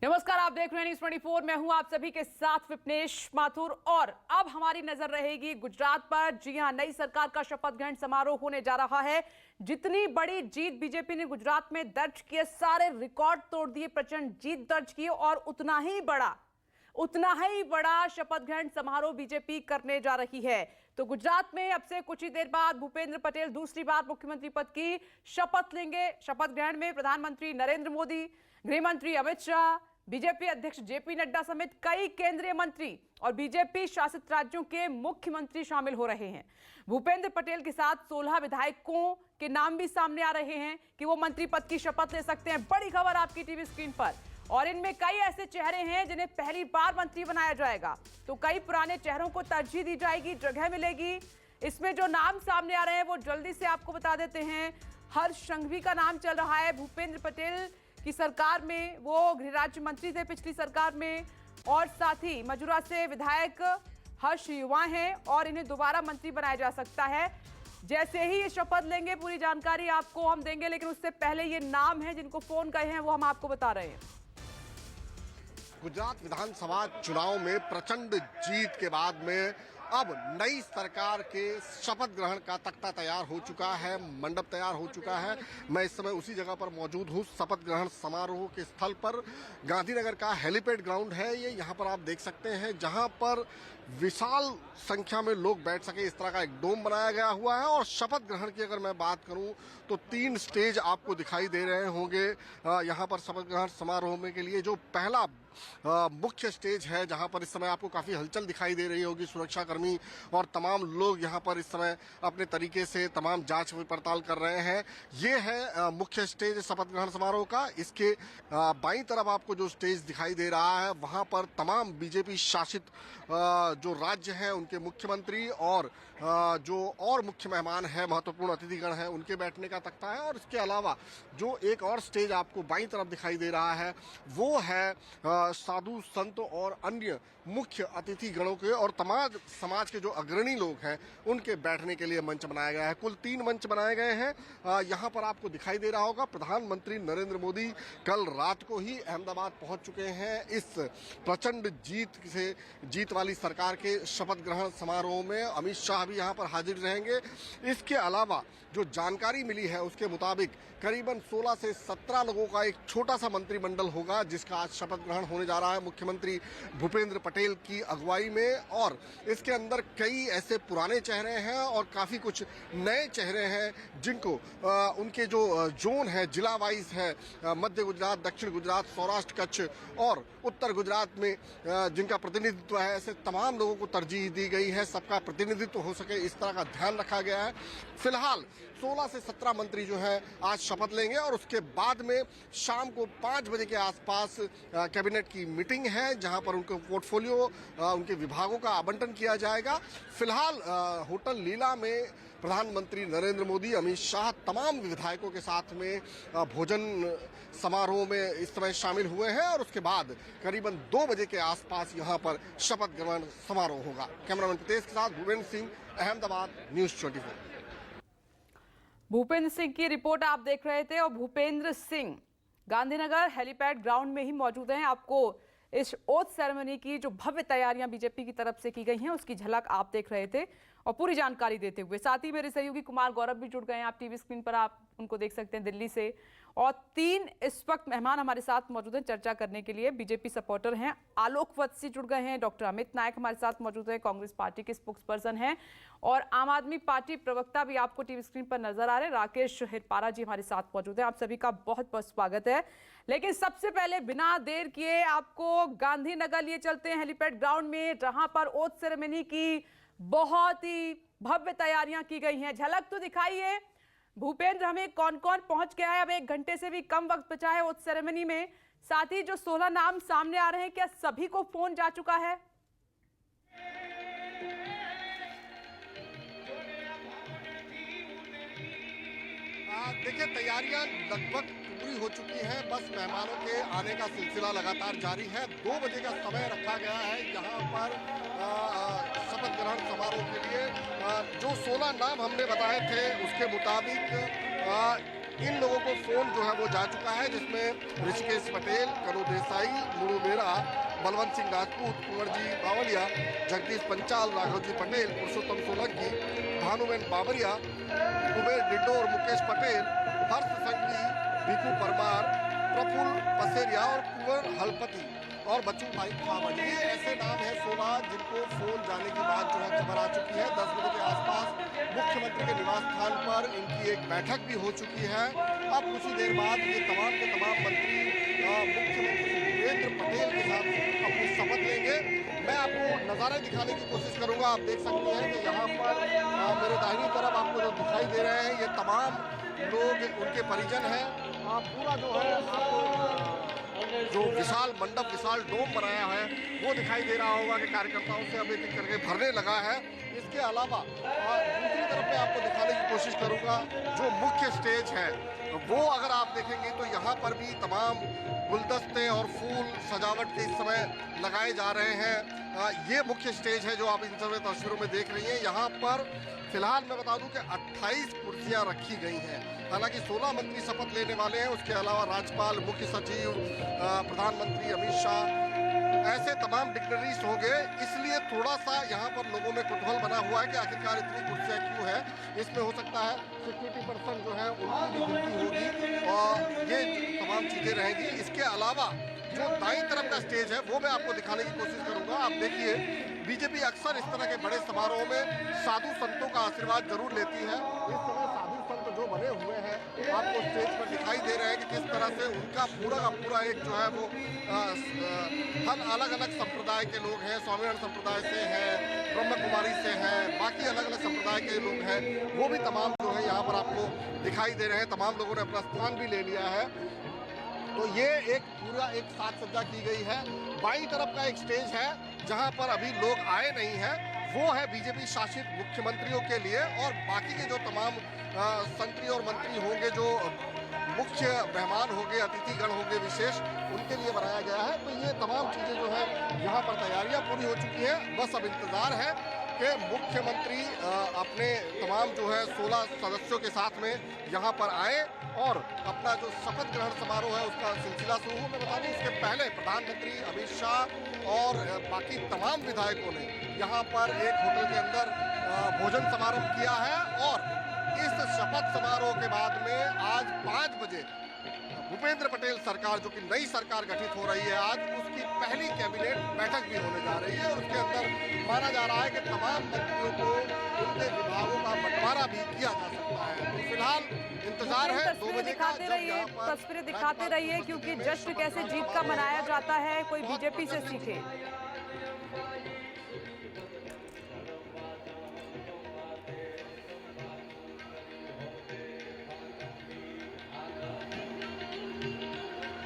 नमस्कार, आप देख रहे हैं न्यूज़ 24। मैं हूं आप सभी के साथ विपनेश माथुर और अब हमारी नजर रहेगी गुजरात पर। जी हां, नई सरकार का शपथ ग्रहण समारोह होने जा रहा है। जितनी बड़ी जीत बीजेपी ने गुजरात में दर्ज किए, सारे रिकॉर्ड तोड़ दिए, प्रचंड जीत दर्ज की और उतना ही बड़ा शपथ ग्रहण समारोह बीजेपी करने जा रही है। तो गुजरात में अब से कुछ ही देर बाद भूपेंद्र पटेल दूसरी बार मुख्यमंत्री पद की शपथ लेंगे। शपथ ग्रहण में प्रधानमंत्री नरेंद्र मोदी, गृह मंत्री अमित शाह, बीजेपी अध्यक्ष जेपी नड्डा समेत कई केंद्रीय मंत्री और बीजेपी शासित राज्यों के मुख्यमंत्री शामिल हो रहे हैं। भूपेंद्र पटेल के साथ 16 विधायकों के नाम भी सामने आ रहे हैं कि वो मंत्री पद की शपथ ले सकते हैं। बड़ी खबर आपकी टीवी स्क्रीन पर, और इनमें कई ऐसे चेहरे हैं जिन्हें पहली बार मंत्री बनाया जाएगा, तो कई पुराने चेहरों को तरजीह दी जाएगी, जगह मिलेगी। इसमें जो नाम सामने आ रहे हैं वो जल्दी से आपको बता देते हैं। हर्ष संघवी का नाम चल रहा है। भूपेंद्र पटेल की सरकार में वो गृह राज्य मंत्री थे पिछली सरकार में, और साथ ही मजुरा से विधायक हर्ष युवा हैं और इन्हें दोबारा मंत्री बनाया जा सकता है। जैसे ही ये शपथ लेंगे पूरी जानकारी आपको हम देंगे, लेकिन उससे पहले ये नाम है जिनको फोन गए हैं वो हम आपको बता रहे हैं। गुजरात विधानसभा चुनाव में प्रचंड जीत के बाद में अब नई सरकार के शपथ ग्रहण का तख्ता तैयार हो चुका है, मंडप तैयार हो चुका है। मैं इस समय उसी जगह पर मौजूद हूँ। शपथ ग्रहण समारोह के स्थल पर गांधीनगर का हेलीपैड ग्राउंड है ये। यहाँ पर आप देख सकते हैं जहाँ पर विशाल संख्या में लोग बैठ सके इस तरह का एक डोम बनाया गया हुआ है। और शपथ ग्रहण की अगर मैं बात करूं तो 3 स्टेज आपको दिखाई दे रहे होंगे यहाँ पर शपथ ग्रहण समारोह में के लिए। जो पहला मुख्य स्टेज है जहां पर इस समय आपको काफी हलचल दिखाई दे रही होगी। सुरक्षाकर्मी और तमाम लोग यहां पर इस समय अपने तरीके से तमाम जांच पड़ताल कर रहे हैं। ये है मुख्य स्टेज शपथ ग्रहण समारोह का। इसके बाईं तरफ आपको जो स्टेज दिखाई दे रहा है वहां पर तमाम बीजेपी शासित जो राज्य हैं उनके मुख्यमंत्री और जो और मुख्य मेहमान है, महत्वपूर्ण अतिथिगण हैं, उनके बैठने का तख्ता है। और इसके अलावा जो एक और स्टेज आपको बाईं तरफ दिखाई दे रहा है वो है साधु संत और अन्य मुख्य अतिथि गणों के और तमाम समाज के जो अग्रणी लोग हैं उनके बैठने के लिए मंच बनाया गया है। कुल 3 मंच बनाए गए हैं। यहाँ पर आपको दिखाई दे रहा होगा प्रधानमंत्री नरेंद्र मोदी कल रात को ही अहमदाबाद पहुंच चुके हैं इस प्रचंड जीत वाली सरकार के शपथ ग्रहण समारोह में। अमित शाह भी यहाँ पर हाजिर रहेंगे। इसके अलावा जो जानकारी मिली है उसके मुताबिक करीबन 16 से 17 लोगों का एक छोटा सा मंत्रिमंडल होगा जिसका आज शपथ ग्रहण होने जा रहा है मुख्यमंत्री भूपेंद्र पटेल की अगुवाई में। और इसके अंदर कई ऐसे पुराने चेहरे हैं और काफी कुछ नए चेहरे हैं जिनको उनके जो जोन है, जिला वाइज है, मध्य गुजरात, दक्षिण गुजरात, सौराष्ट्र, कच्छ और उत्तर गुजरात में जिनका प्रतिनिधित्व है, ऐसे तमाम लोगों को तरजीह दी गई है। सबका प्रतिनिधित्व हो सके इस तरह का ध्यान रखा गया है। फिलहाल 16 से 17 मंत्री जो हैं आज शपथ लेंगे और उसके बाद में शाम को 5 बजे के आसपास कैबिनेट की मीटिंग है जहां पर उनको पोर्टफोलियो, उनके विभागों का आवंटन किया जाएगा। फिलहाल होटल लीला में प्रधानमंत्री नरेंद्र मोदी, अमित शाह तमाम विधायकों के साथ में भोजन समारोह में इस समय शामिल हुए हैं और उसके बाद करीबन 2 बजे के आसपास यहां पर शपथ ग्रहण समारोह होगा। कैमरामैन प्रतेश के साथ भूपेंद्र सिंह, अहमदाबाद, न्यूज़ 24। भूपेंद्र सिंह की रिपोर्ट आप देख रहे थे और भूपेंद्र सिंह गांधीनगर हेलीपैड ग्राउंड में ही मौजूद हैं। आपको इस ओथ सेरेमनी की जो भव्य तैयारियां बीजेपी की तरफ से की गई हैं उसकी झलक आप देख रहे थे और पूरी जानकारी देते हुए साथ ही मेरे सहयोगी कुमार गौरव भी जुड़ गए हैं। आप टीवी स्क्रीन पर आप उनको देख सकते हैं दिल्ली से। और 3 इस वक्त मेहमान हमारे साथ मौजूद हैं चर्चा करने के लिए। बीजेपी सपोर्टर हैं, आलोक वत्सी जुड़ गए हैं, डॉक्टर अमित नायक हमारे साथ मौजूद हैं, कांग्रेस पार्टी के स्पोक्स पर्सन हैं, और आम आदमी पार्टी प्रवक्ता भी आपको टीवी स्क्रीन पर नजर आ रहे हैं, राकेश हिरपारा जी हमारे साथ मौजूद हैं। आप सभी का बहुत बहुत स्वागत है। लेकिन सबसे पहले बिना देर किए आपको गांधीनगर लिए चलते हैं हेलीपैड ग्राउंड में, जहां पर ओथ सेरेमनी की बहुत ही भव्य तैयारियां की गई हैं। झलक तो दिखाइए भूपेंद्र, हमें कौन कौन पहुंच गया है। अब 1 घंटे से भी कम वक्त बचा है ओथ सेरेमनी में। साथ ही जो 16 नाम सामने आ रहे हैं, क्या सभी को फोन जा चुका है? देखिए, तैयारियां लगभग पूरी हो चुकी हैं। बस मेहमानों के आने का सिलसिला लगातार जारी है। 2 बजे का समय रखा गया है यहाँ पर शपथ ग्रहण समारोह के लिए। जो 16 नाम हमने बताए थे उसके मुताबिक इन लोगों को फोन जो है वो जा चुका है, जिसमें ऋषिकेश पटेल, कनु देसाई, मुरु मेहरा, बलवंत सिंह राजपूत, कुंवर जी बावलिया, जगदीश पंचाल, राघव जी पटेल, पुरुषोत्तम सोलंकी, भानुबेन बाबरिया, कुबेर डिड्डो और मुकेश पटेल, हर्ष संघवी, भिकू परमार, प्रफुल्ल पसेरिया और कुंवर हलपति और बच्चू भाई खावन। ये ऐसे नाम है 16 जिनको फोन जाने की बात जो है खबर आ चुकी है। 10 बजे के आसपास मुख्यमंत्री के निवास स्थान पर इनकी एक बैठक भी हो चुकी है। अब कुछ ही देर बाद ये तमाम के तमाम मंत्री मुख्यमंत्री भूपेंद्र पटेल के साथ अपनी शपथ लेंगे। मैं आपको नज़ारे दिखाने की कोशिश करूंगा। आप देख सकते हैं कि यहाँ पर मेरे दाहिनी तरफ आपको जो दिखाई दे रहे हैं, ये तमाम लोग उनके परिजन हैं। पूरा जो है जो विशाल मंडप, विशाल डोम बनाया है, वो दिखाई दे रहा होगा कि कार्यकर्ताओं से अब एक करके भरने लगा है। इसके अलावा दूसरी तरफ मैं आपको दिखाने की कोशिश करूंगा जो मुख्य स्टेज है, वो अगर आप देखेंगे तो यहाँ पर भी तमाम गुलदस्ते और फूल सजावट के इस समय लगाए जा रहे हैं। ये मुख्य स्टेज है जो आप इन समय तस्वीरों में देख रही हैं। यहाँ पर फिलहाल मैं बता दूं कि 28 कुर्सियां रखी गई हैं। हालांकि 16 मंत्री शपथ लेने वाले हैं। उसके अलावा राज्यपाल, मुख्य सचिव, प्रधानमंत्री अमित शाह, ऐसे तमाम डिग्नरीज होंगे। इसलिए थोड़ा सा यहाँ पर लोगों में कुतूहल बना हुआ है कि आखिरकार इतनी कुर्सियाँ क्यों है। इसमें हो सकता है सिक्योरिटी पर्सन जो है उनकी भी गिनती होगी और ये तमाम चीज़ें रहेंगी। इसके अलावा जो दाईं तरफ का स्टेज है वो मैं आपको दिखाने की कोशिश करूंगा। आप देखिए, बीजेपी अक्सर इस तरह के बड़े समारोह में साधु संतों का आशीर्वाद जरूर लेती है। इस समय साधु संत जो बने हुए हैं आपको स्टेज पर दिखाई दे रहे हैं कि किस तरह से उनका पूरा का पूरा एक जो है वो हर अलग अलग संप्रदाय के लोग हैं। स्वामीनारायण संप्रदाय से हैं, ब्रह्म कुमारी से हैं, बाकी अलग अलग संप्रदाय के लोग हैं, वो भी तमाम जो है यहाँ पर आपको दिखाई दे रहे हैं। तमाम लोगों ने अपना स्थान भी ले लिया है। तो ये एक पूरा एक साज सज्जा की गई है। बाईं तरफ का एक स्टेज है जहां पर अभी लोग आए नहीं हैं, वो है बीजेपी शासित मुख्यमंत्रियों के लिए, और बाकी के जो तमाम संतरी और मंत्री होंगे, जो मुख्य मेहमान होंगे, अतिथिगण होंगे विशेष, उनके लिए बनाया गया है। तो ये तमाम चीज़ें जो है यहाँ पर तैयारियाँ पूरी हो चुकी हैं। बस अब इंतज़ार है कि मुख्यमंत्री अपने तमाम जो है 16 सदस्यों के साथ में यहाँ पर आए और अपना जो शपथ ग्रहण समारोह है उसका सिलसिला शुरू हो। मैं बता दूं, इसके पहले प्रधानमंत्री अमित शाह और बाकी तमाम विधायकों ने यहाँ पर एक होटल के अंदर भोजन समारोह किया है और इस शपथ समारोह के बाद में आज 5 बजे भूपेंद्र पटेल सरकार, जो कि नई सरकार गठित हो रही है, आज उसकी पहली कैबिनेट बैठक भी होने जा रही है और उसके अंदर माना जा रहा है कि तमाम मंत्रियों को उनके विभागों का बंटवारा भी किया जा सकता है। तो फिलहाल इंतजार है 2 बजे का। तस्वीरें दिखाते रहिए क्योंकि जश्न कैसे जीत का मनाया जाता है, कोई बीजेपी से सीखे।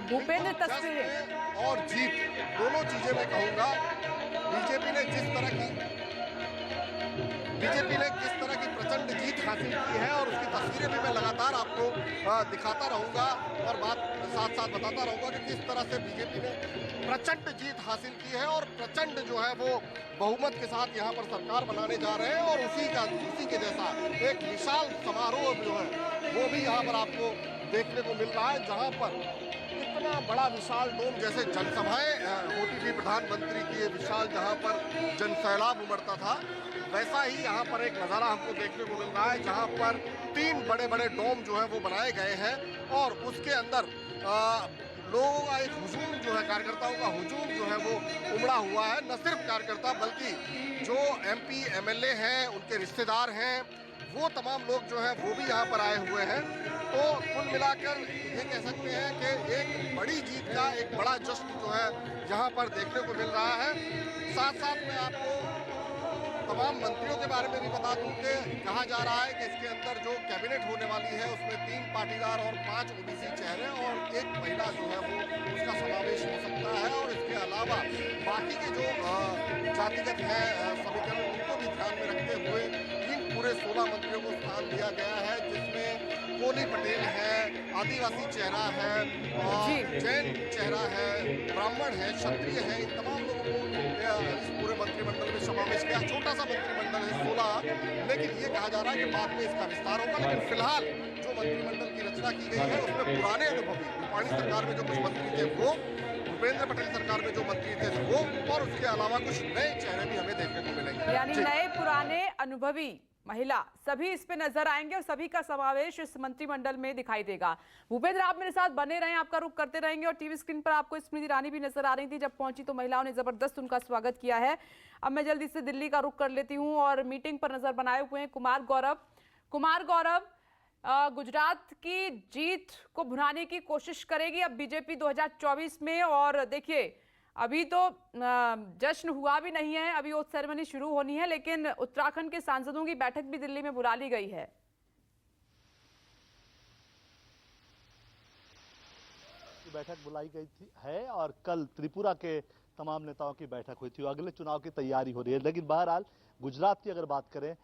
भूपेंद्र तस्वीरें और जीत दोनों चीजें मैं कहूंगा। बीजेपी ने किस तरह की प्रचंड जीत हासिल की है और उसकी तस्वीरें भी मैं लगातार आपको दिखाता रहूंगा और साथ साथ बताता रहूंगा कि किस तरह से बीजेपी ने प्रचंड जीत हासिल की है और प्रचंड जो है वो बहुमत के साथ यहाँ पर सरकार बनाने जा रहे हैं। और उसी के जैसा एक विशाल समारोह जो है वो भी यहाँ पर आपको देखने को मिल रहा है, जहाँ पर इतना बड़ा विशाल डोम, जैसे जनसभाएं होती थी प्रधानमंत्री की विशाल, जहाँ पर जनसैलाब उमड़ता था, वैसा ही यहाँ पर एक नज़ारा हमको देखने को मिल रहा है, जहाँ पर 3 बड़े बड़े डोम जो है वो बनाए गए हैं और उसके अंदर लोगों का एक हुजूम जो है, कार्यकर्ताओं का हुजूम जो है वो उमड़ा हुआ है। न सिर्फ कार्यकर्ता बल्कि जो MP MLA हैं, उनके रिश्तेदार हैं, वो तमाम लोग जो हैं वो भी यहाँ पर आए हुए हैं। तो कुल मिलाकर ये कह सकते हैं कि एक बड़ी जीत का एक बड़ा जश्न जो है यहाँ पर देखने को मिल रहा है। साथ साथ मैं आपको तमाम मंत्रियों के बारे में भी बता दूं कि कहा जा रहा है कि इसके अंदर जो कैबिनेट होने वाली है उसमें 3 पाटीदार और 5 OBC चेहरे और 1 महिला जो है वो उसका समावेश हो सकता है। और इसके अलावा बाकी के जो जातिगत है समीकरण, उनको भी ध्यान में रखते हुए इन पूरे 16 मंत्रियों को स्थान दिया गया है, जिसमें कोली पटेल है, आदिवासी चेहरा है, जैन चेहरा है, ब्राह्मण है, क्षत्रिय है, इन तमाम लोगों को इस पूरे मंत्रिमंडल में समावेश किया। छोटा सा मंत्रिमंडल है 16, लेकिन ये कहा जा रहा है कि बाद में इसका विस्तार होगा। लेकिन फिलहाल जो मंत्रिमंडल की रचना की गई है उसमें पुराने अनुभवी रूपाणी सरकार में जो कुछ मंत्री थे वो, भूपेंद्र पटेल सरकार में जो मंत्री थे वो, और उसके अलावा कुछ नए चेहरे भी हमें देखने को मिलेंगे। यानी नए पुराने अनुभवी महिला सभी इस पे नजर आएंगे और सभी का समावेश इस मंत्रिमंडल में दिखाई देगा। भूपेंद्र, आप मेरे साथ बने रहें, आपका रुख करते रहेंगे। और टीवी स्क्रीन पर आपको स्मृति ईरानी भी नजर आ रही थी, जब पहुंची तो महिलाओं ने जबरदस्त उनका स्वागत किया है। अब मैं जल्दी से दिल्ली का रुख कर लेती हूँ और मीटिंग पर नजर बनाए हुए हैं कुमार गौरव। गुजरात की जीत को भुनाने की कोशिश करेगी अब बीजेपी 2024 में। और देखिए, अभी तो जश्न हुआ भी नहीं है, अभी ओथ सेरेमनी शुरू होनी है, लेकिन उत्तराखंड के सांसदों की बैठक भी दिल्ली में बुला ली गई है। बैठक बुलाई गई थी है और कल त्रिपुरा के तमाम नेताओं की बैठक हुई थी। अगले चुनाव की तैयारी हो रही है। लेकिन बहरहाल गुजरात की अगर बात करें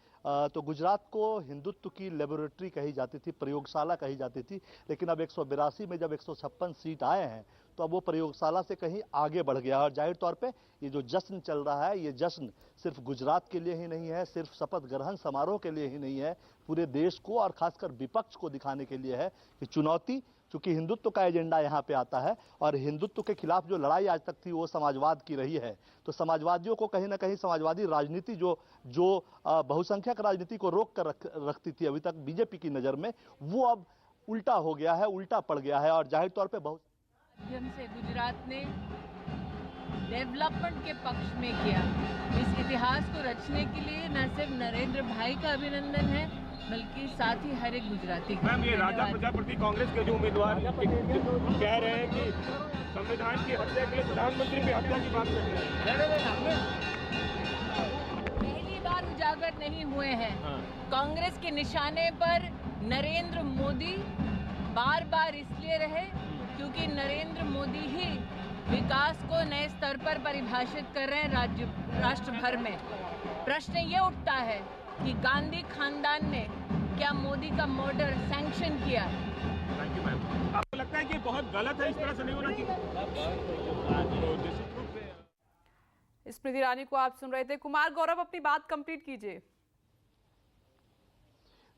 तो गुजरात को हिंदुत्व की लेबोरेटरी कही जाती थी, प्रयोगशाला कही जाती थी। लेकिन अब 182 में जब 156 सीट आए हैं तो अब वो प्रयोगशाला से कहीं आगे बढ़ गया। और जाहिर तौर पे ये जो जश्न चल रहा है, ये जश्न सिर्फ गुजरात के लिए ही नहीं है, सिर्फ शपथ ग्रहण समारोह के लिए ही नहीं है, पूरे देश को और खासकर विपक्ष को दिखाने के लिए है कि चुनौती, चूंकि हिंदुत्व का एजेंडा यहाँ पे आता है और हिंदुत्व के खिलाफ जो लड़ाई आज तक थी वो समाजवाद की रही है, तो समाजवादियों को कहीं ना कहीं समाजवादी राजनीति जो बहुसंख्यक राजनीति को रोक कर रखती थी अभी तक बीजेपी की नजर में, वो अब उल्टा हो गया है, उल्टा पड़ गया है। और जाहिर तौर पे बहुत से गुजरात ने डेवलपमेंट के पक्ष में किया। इस इतिहास को रचने के लिए न सिर्फ नरेंद्र भाई का अभिनंदन है, बल्कि साथ ही हर एक गुजराती का। मैम, ये राजा प्रजापति कांग्रेस के जो उम्मीदवार कह रहे हैं कि संविधान की हत्या के लिए प्रधानमंत्री की हत्या की बात कर रहे हैं, पहली बार उजागर नहीं हुए हैं। कांग्रेस के निशाने पर नरेंद्र मोदी बार बार इसलिए रहे क्योंकि नरेंद्र मोदी ही विकास को नए स्तर पर परिभाषित कर रहे हैं राष्ट्र भर में। प्रश्न ये उठता है कि गांधी खानदान ने क्या मोदी का मर्डर सैंक्शन किया? Thank you ma'am. आपको लगता है कि बहुत गलत है, इस तरह से नहीं होना चाहिए? स्मृति ईरानी को आप सुन रहे थे। कुमार गौरव, अपनी बात कंप्लीट कीजिए।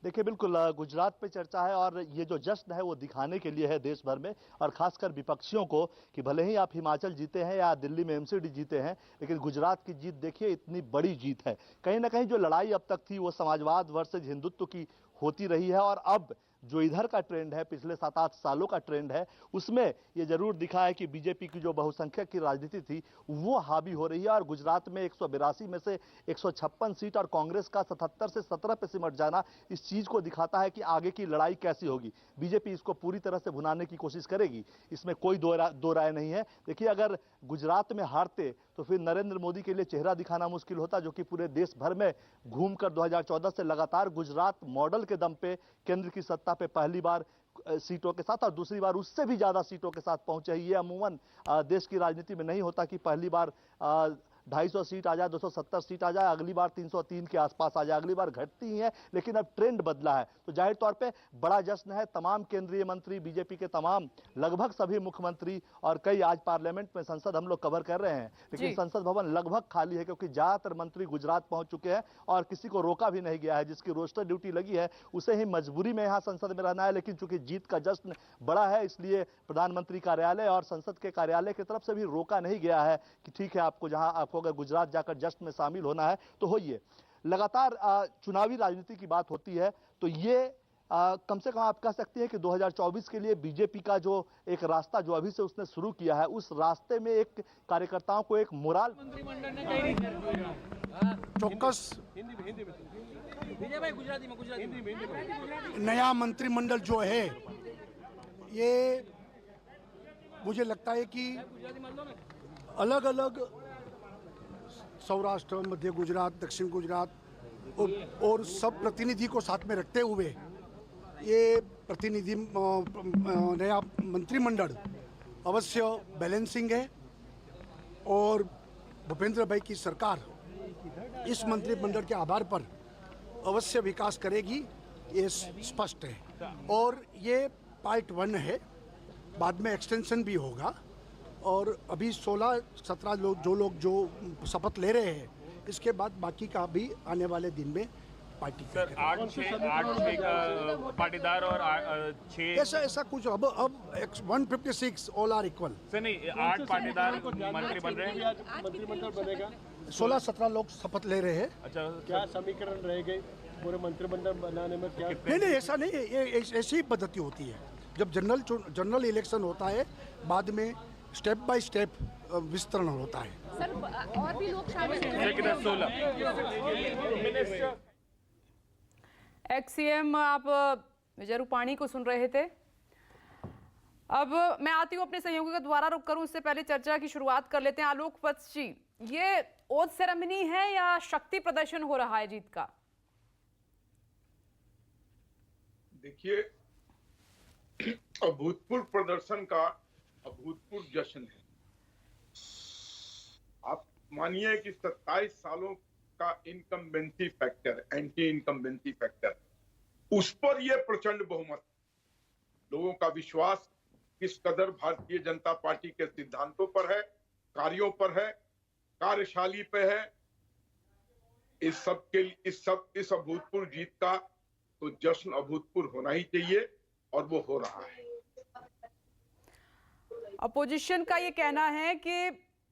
देखिए, बिल्कुल गुजरात पे चर्चा है और ये जो जश्न है वो दिखाने के लिए है देश भर में, और खासकर विपक्षियों को कि भले ही आप हिमाचल जीते हैं या दिल्ली में एमसीडी जीते हैं, लेकिन गुजरात की जीत देखिए, इतनी बड़ी जीत है। कहीं ना कहीं जो लड़ाई अब तक थी वो समाजवाद वर्सेज हिंदुत्व की होती रही है, और अब जो इधर का ट्रेंड है, पिछले 7-8 सालों का ट्रेंड है, उसमें ये जरूर दिखा है कि बीजेपी की जो बहुसंख्यक की राजनीति थी वो हावी हो रही है। और गुजरात में 182 में से 156 सीट और कांग्रेस का 77 से 17 पे सिमट जाना इस चीज को दिखाता है कि आगे की लड़ाई कैसी होगी। बीजेपी इसको पूरी तरह से भुनाने की कोशिश करेगी, इसमें कोई दो राय नहीं है। देखिए, अगर गुजरात में हारते तो फिर नरेंद्र मोदी के लिए चेहरा दिखाना मुश्किल होता, जो कि पूरे देश भर में घूमकर 2014 से लगातार गुजरात मॉडल के दम पे केंद्र की सत्ता पे पहली बार सीटों के साथ और दूसरी बार उससे भी ज्यादा सीटों के साथ पहुंचे। ये अमूमन देश की राजनीति में नहीं होता कि पहली बार 250 सीट आ जाए, 270 सीट आ जाए, अगली बार 303 के आसपास आ जाए, अगली बार घटती ही है। लेकिन अब ट्रेंड बदला है, तो जाहिर तौर पे बड़ा जश्न है। तमाम केंद्रीय मंत्री, बीजेपी के तमाम लगभग सभी मुख्यमंत्री और कई, आज पार्लियामेंट में संसद हम लोग कवर कर रहे हैं, लेकिन संसद भवन लगभग खाली है क्योंकि ज्यादातर मंत्री गुजरात पहुंच चुके हैं और किसी को रोका भी नहीं गया है। जिसकी रोस्टर ड्यूटी लगी है उसे ही मजबूरी में यहाँ संसद में रहना है, लेकिन चूंकि जीत का जश्न बड़ा है इसलिए प्रधानमंत्री कार्यालय और संसद के कार्यालय की तरफ से भी रोका नहीं गया है कि ठीक है, आपको जहां आपको अगर गुजरात जाकर जश्न में शामिल होना है तो होइए। लगातार चुनावी राजनीति की बात होती है तो ये कम से कम आप कह सकते हैं कि 2024 के लिए बीजेपी का जो एक रास्ता जो अभी से उसने शुरू किया है, उस रास्ते में एक कार्यकर्ताओं को एक मोराल चौक्कस नया मंत्रिमंडल जो है, ये मुझे लगता है कि अलग अलग सौराष्ट्र, मध्य गुजरात, दक्षिण गुजरात और सब प्रतिनिधि को साथ में रखते हुए ये प्रतिनिधि नया मंत्रिमंडल अवश्य बैलेंसिंग है और भूपेंद्र भाई की सरकार इस मंत्रिमंडल के आधार पर अवश्य विकास करेगी, ये स्पष्ट है। और ये पार्ट 1 है, बाद में एक्सटेंशन भी होगा और अभी 16-17 लोग जो शपथ ले रहे हैं, इसके बाद बाकी का भी आने वाले दिन में पार्टी सर कह 8 पाटीदार और 6 ऐसा कुछ अब 156 ऑल आर इक्वल। सर नहीं 8 पाटीदार मंत्री बन रहे हैं। मंत्रिमंडल बनेगा। 16-17 लोग शपथ ले रहे हैं। अच्छा क्या समीकरण रह गए पूरे मंत्रिमंडल बनाने में? क्या नहीं ऐसा नहीं है, ये ऐसी ही पद्धति होती है। जब जनरल इलेक्शन होता है, बाद में स्टेप बाय स्टेप विस्तरण होता है। सर और भी लोग शामिल हैं। 16 एक्स सीएम आप विजय रूपाणी को सुन रहे थे। अब मैं आती हूँ अपने सहयोगी का दोबारा रुक करूँ, उससे पहले चर्चा की शुरुआत कर लेते हैं। आलोक वत्स जी, ये ओथ सेरेमनी है या शक्ति प्रदर्शन हो रहा है जीत का? देखिए, अभूतपूर्व प्रदर्शन का अभूतपूर्व जश्न है। आप मानिए कि 27 सालों का incumbency factor, anti incumbency factor, उस पर यह प्रचंड बहुमत, लोगों का विश्वास किस कदर भारतीय जनता पार्टी के सिद्धांतों पर है, कार्यों पर है, कार्यशाली पे है, इस अभूतपूर्व जीत का तो जश्न अभूतपूर्व होना ही चाहिए और वो हो रहा है। अपोजिशन का ये कहना है कि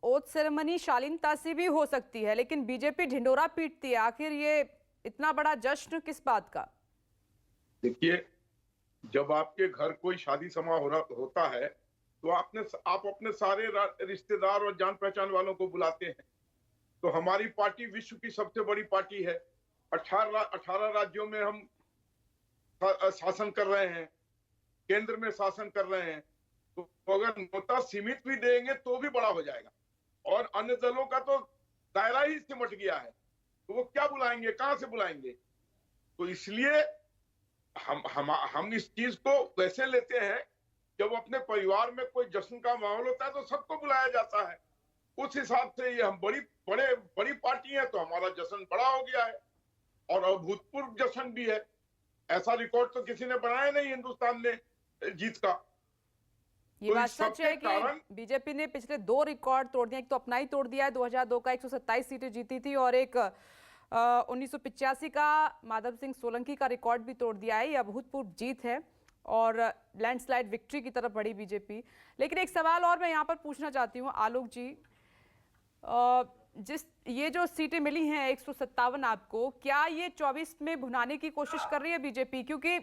ओथ सेरेमनी शालीनता से भी हो सकती है, लेकिन बीजेपी ढिंडोरा पीटती है। आखिर ये इतना बड़ा जश्न किस बात का? देखिए, जब आपके घर कोई शादी समारोह होता है तो आप अपने सारे रिश्तेदार और जान पहचान वालों को बुलाते हैं। तो हमारी पार्टी विश्व की सबसे बड़ी पार्टी है। 18 राज्यों में हम शासन कर रहे हैं, केंद्र में शासन कर रहे हैं। तो अगर न्योता सीमित भी देंगे तो भी बड़ा हो जाएगा, और अन्य दलों का तो दायरा ही सिमट गया है, तो वो क्या बुलाएंगे, कहां से बुलाएंगे? तो इसलिए हम इस चीज को वैसे लेते हैं, जब अपने परिवार में कोई जश्न का माहौल होता है तो सबको बुलाया जाता है। उस हिसाब से ये हम बड़ी पार्टी है तो हमारा जश्न बड़ा हो गया है, और अभूतपूर्व जश्न भी है। ऐसा रिकॉर्ड तो किसी ने बनाया नहीं हिंदुस्तान में जीत का। ये तो बात इस सच सबके है कि कारण बीजेपी ने पिछले 2 रिकॉर्ड तोड़ दिए। एक तो अपना ही तोड़ दिया है, 2002 का 127 सीटें जीती थी, और एक 1985 का माधव सिंह सोलंकी का रिकॉर्ड भी तोड़ दिया है। ये अभूतपूर्व जीत है और लैंडस्लाइड विक्ट्री की तरफ बढ़ी बीजेपी। लेकिन एक सवाल और मैं यहाँ पर पूछना चाहती हूँ आलोक जी, ये जो सीटें मिली हैं 157 आपको, क्या ये 24 में भुनाने की कोशिश कर रही है बीजेपी? क्योंकि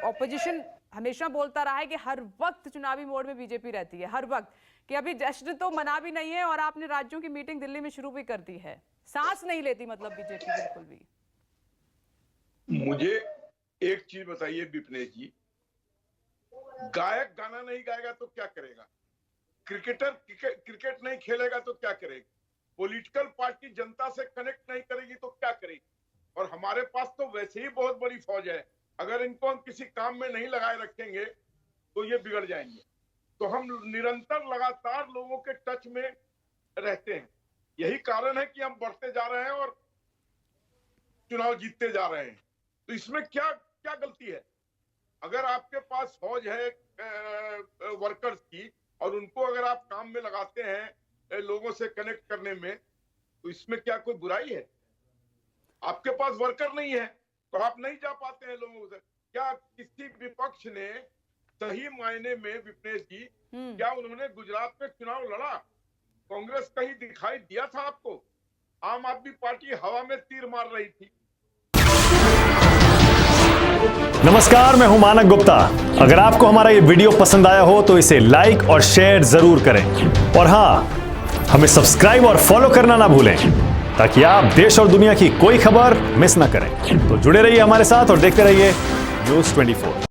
ऑपोजिशन हमेशा बोलता रहा है कि हर वक्त चुनावी मोड में बीजेपी रहती है, हर वक्त, कि अभी जश्न तो मना भी नहीं है और आपने राज्यों की मीटिंग दिल्ली में शुरू भी कर दी है। सांस नहीं लेती मतलब बीजेपी बिल्कुल भी। मुझे एक चीज बताइए विपनेश जी, गायक गाना नहीं गाएगा तो क्या करेगा? क्रिकेटर क्रिकेट नहीं खेलेगा तो क्या करेगा? पॉलिटिकल पार्टी जनता से कनेक्ट नहीं करेगी तो क्या करेगी? और हमारे पास तो वैसे ही बहुत बड़ी फौज है, अगर इनको हम किसी काम में नहीं लगाए रखेंगे तो ये बिगड़ जाएंगे। तो हम निरंतर लगातार लोगों के टच में रहते हैं। यही कारण है कि हम बढ़ते जा रहे हैं और चुनाव जीतते जा रहे हैं। तो इसमें क्या क्या गलती है? अगर आपके पास फौज है वर्कर्स की, और उनको अगर आप काम में लगाते हैं लोगों से कनेक्ट करने में, तो इसमें क्या कोई बुराई है? आपके पास वर्कर नहीं है तो आप नहीं जा पाते हैं लोगों से। क्या किसी विपक्ष ने सही मायने में, विपनेश जी, क्या उन्होंने गुजरात में चुनाव लड़ा? कांग्रेस कहीं दिखाई दिया था आपको? आम आदमी पार्टी हवा में तीर मार रही थी। नमस्कार, मैं हूं मानक गुप्ता। अगर आपको हमारा ये वीडियो पसंद आया हो तो इसे लाइक और शेयर जरूर करें, और हां, हमें सब्सक्राइब और फॉलो करना ना भूलें, ताकि आप देश और दुनिया की कोई खबर मिस ना करें। तो जुड़े रहिए हमारे साथ और देखते रहिए न्यूज़ 24।